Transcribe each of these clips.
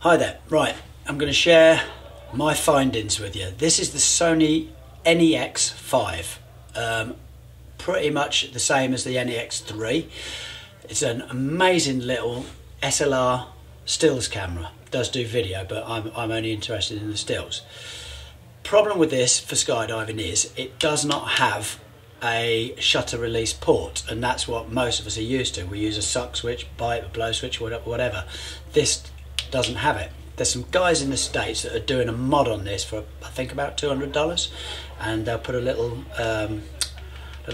Hi there, right, I'm going to share my findings with you. This is the Sony NEX5, pretty much the same as the NEX3. It's an amazing little SLR stills camera. It does do video, but I'm only interested in the stills. Problem with this for skydiving is it does not have a shutter release port, and that's what most of us are used to. We use a suck switch, bite, a blow switch, whatever. This doesn't have it. There's some guys in the States that are doing a mod on this for I think about $200, and they'll put a little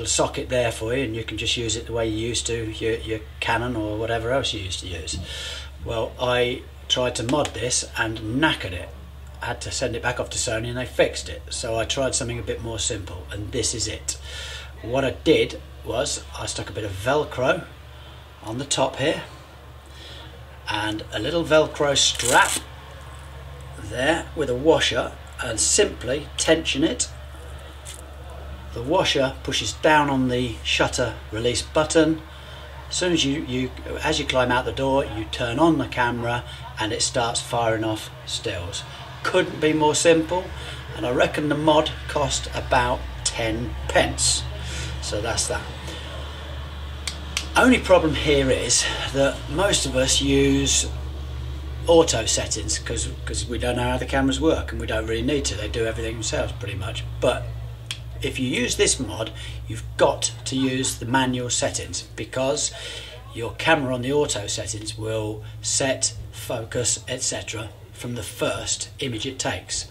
socket there for you, and you can just use it the way you used to your Canon or whatever else you used to use. Well, I tried to mod this and knackered it. I had to send it back off to Sony and they fixed it. So I tried something a bit more simple, and this is it. What I did was I stuck a bit of Velcro on the top here and a little Velcro strap there with a washer, and simply tension it. The washer pushes down on the shutter release button. As soon as as you climb out the door, you turn on the camera and it starts firing off stills. Couldn't be more simple, and I reckon the mod cost about 10 pence. So that's that. Only problem here is that most of us use auto settings because we don't know how the cameras work, and we don't really need to. They do everything themselves pretty much. But if you use this mod, you've got to use the manual settings, because your camera on the auto settings will set, focus, etc. from the first image it takes.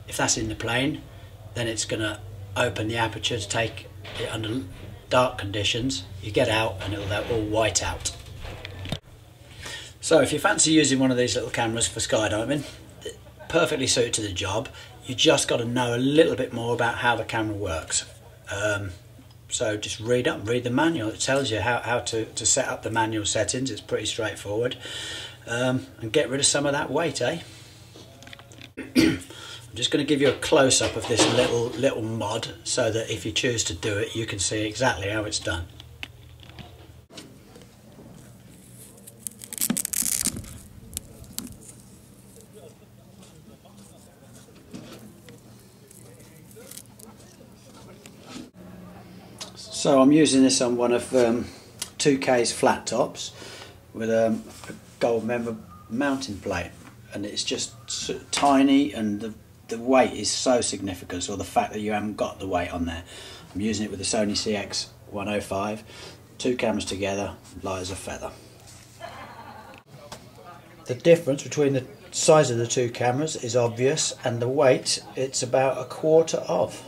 If that's in the plane, then it's going to open the aperture to take it under dark conditions. You get out and it'll all white out. So if you fancy using one of these little cameras for skydiving, perfectly suited to the job. You just got to know a little bit more about how the camera works. So just read the manual. It tells you how to set up the manual settings. It's pretty straightforward. And get rid of some of that weight, eh? I'm just going to give you a close-up of this little mod, so that if you choose to do it, you can see exactly how it's done. So I'm using this on one of 2K's flat tops with a gold member mounting plate, and it's just tiny, and the weight is so significant, so the fact that you haven't got the weight on there. I'm using it with the Sony CX105, two cameras together, light as a feather. The difference between the size of the two cameras is obvious, and the weight, it's about a quarter of.